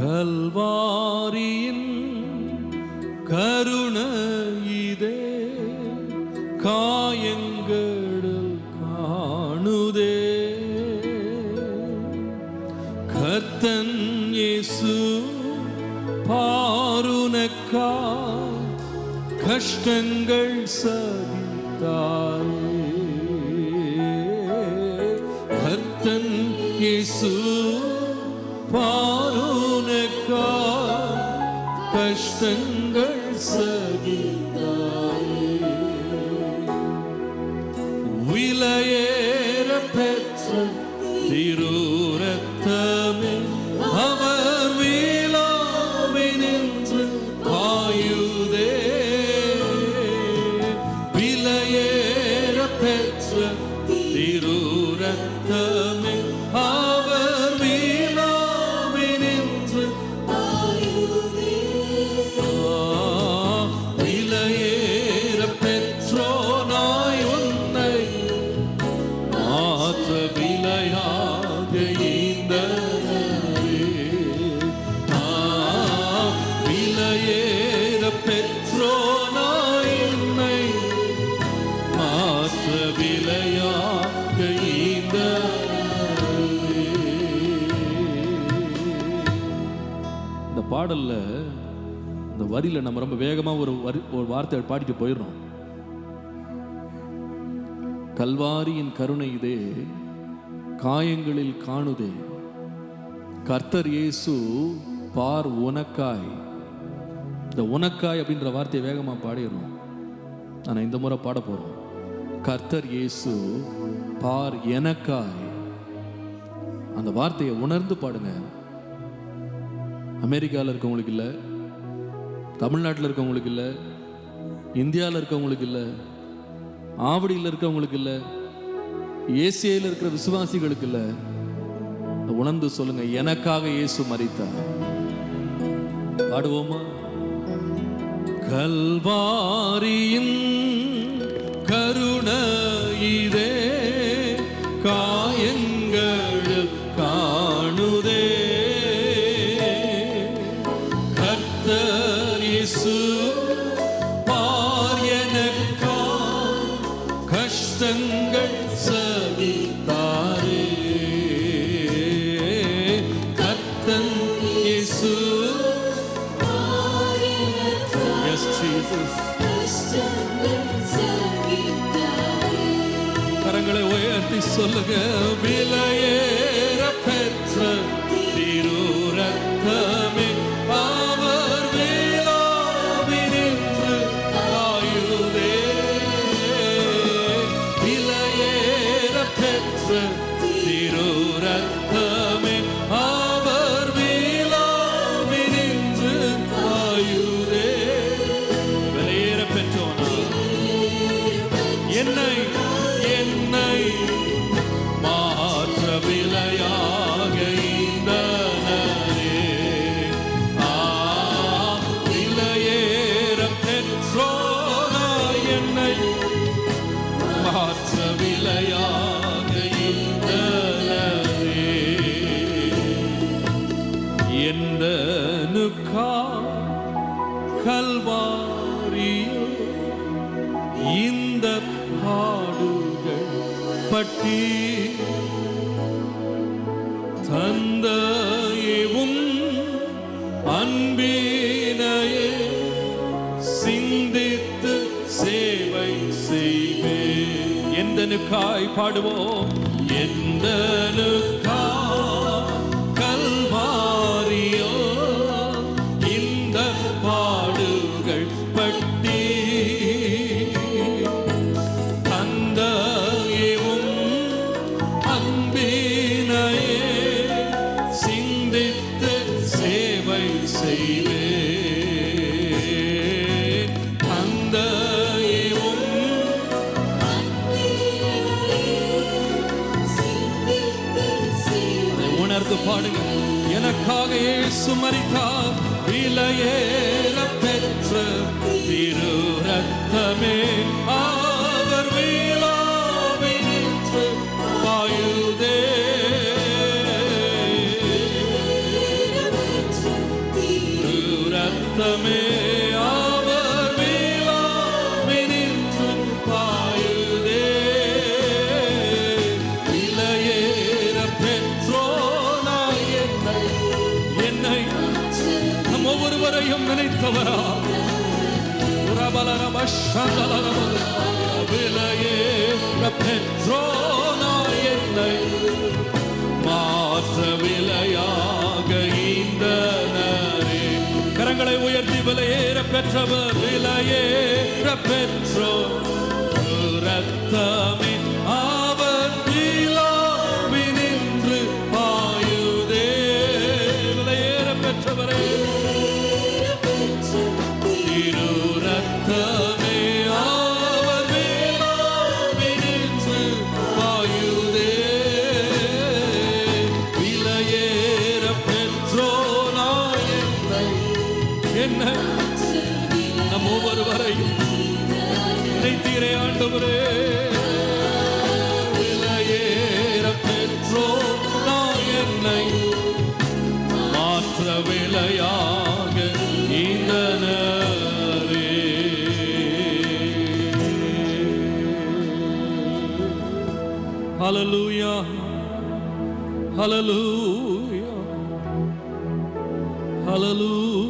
கல்வாரியின் கருணை இதே காயங்களில் காணுதே. கர்த்தன் இயேசு பாருனக்கா கஷ்டங்கள் சகித்தாரே. கர்த்தன் இயேசு பாருனக்கா கஷ்டங்கள் சகித்தாரே. விலையேற பெற்ற திருரத்தமே அவர் வீழாவினின்று பாயுதே. விலையேற பெற்ற திருரத்தமே அவர் வீழாவினின்று பாயுதே. விலையேற பெற்றோனாய் உன்னை மாற்ற விலையாக ஈந்தனரே. விலையேற பெற்றோனாய் உன்னை மாற்ற விலையாக ஈந்தனரே. இந்த பாடல்ல இந்த வரியில நம்ம ரொம்ப வேகமா ஒரு வார்த்தை பாடிட்டு போயிடுறோம். கல்வாரியின் கருணை இதே காயங்களில் காணுதே. கர்த்தர் இயேசு பார் உனக்காய். இந்த உனக்காய் அப்படின்ற வார்த்தையை வேகமா பாடிடுறோம். நான் இந்த முறை பாட போறோம். கர்த்தர் இயேசு பார் எனக்காய். அந்த வார்த்தையை உணர்ந்து பாடுங்க. அமெரிக்காவில் இருக்கவங்களுக்கு இல்லை, தமிழ்நாட்டில் இருக்கவங்களுக்கு இல்லை, இந்தியாவில் இருக்கவங்களுக்கு இல்லை, ஆவடியில் இருக்கவங்களுக்கு இல்லை, ஏசியாவில் இருக்கிற விசுவாசிகளுக்கு இல்லை. உணர்ந்து சொல்லுங்க, எனக்காக இயேசு மரித்தார். பாடுவோமா? கல்வாரியின் கருணை இதே காயங்களில் காணுதே. கர்த்தர் இயேசு பார் எனக்காய் கஷ்டங்கள் சகித்தாரே. கர்த்தன் இயேசு Yes, Jesus. கரங்களை உயர்த்தி சொல்லுங்க. விலையேற பெற்ற திருரத்தமே அவர் வீழாவினின்று பாயுதே. விலையேற பெற்ற திருரத்தமே அவர் வீழாவினின்று பாயுதே. விலையேற பெற்றோனா என்னை மாற்ற விலையாக ஈந்தனரே. விலையேற பெற்றோனா என்னை மாற்ற விலையாக ஈந்தனரே. என்னனுக்கா கல்வாரியோ இந்த பாடுகள் பட்டி தந்தையும் அன்பினையே சிந்தித்து சேவை செய்வே. எந்தனுக்காய் பாடுவோம். எந்தனுக்காய் கல்வாரியோ இந்த பாடுகள் பட்டி தந்தையும் அன்பினையே சிந்தித்து சேவை செய்வே. தந்தையும் உணர்ந்து பாடுங்க. எனக்காக இயேசு மரித்தார். விலையேற பெற்ற திருரத்தமே அவர் வீழாவினின்று பாயுதே. ரத்தமே அவர் விழாவினின்று பாயுதே. விலையேற பெற்றோனாய் என்னை நம் ஒவ்வொருவரையும் நினைத்தவரா. விலையேற பெற்றோனாய் என்னை மாற்ற விலையாக ஈந்தனரே. கரங்களை உயர்த்தி விலையேற பெற்றவர், விலையேற பெற்றோர் ரத்தமே அவர் விழாவினின்று பாயுதே. விலையேற பெற்றவரே திரு ரத்தமே அவர் விழாவினின்று பாயுதே. விலையேற பெற்றோனாய் என்ன நம் ஒவ்வொருவரையும் நினைத்தீரே ஆண்டவரே. விலையேற பெற்றோனாய் என்னை மாற்ற விலையாக ஈந்தனரே. ஹல்லேலூயா ஹல்லேலூயா ஹல்லேலூயா.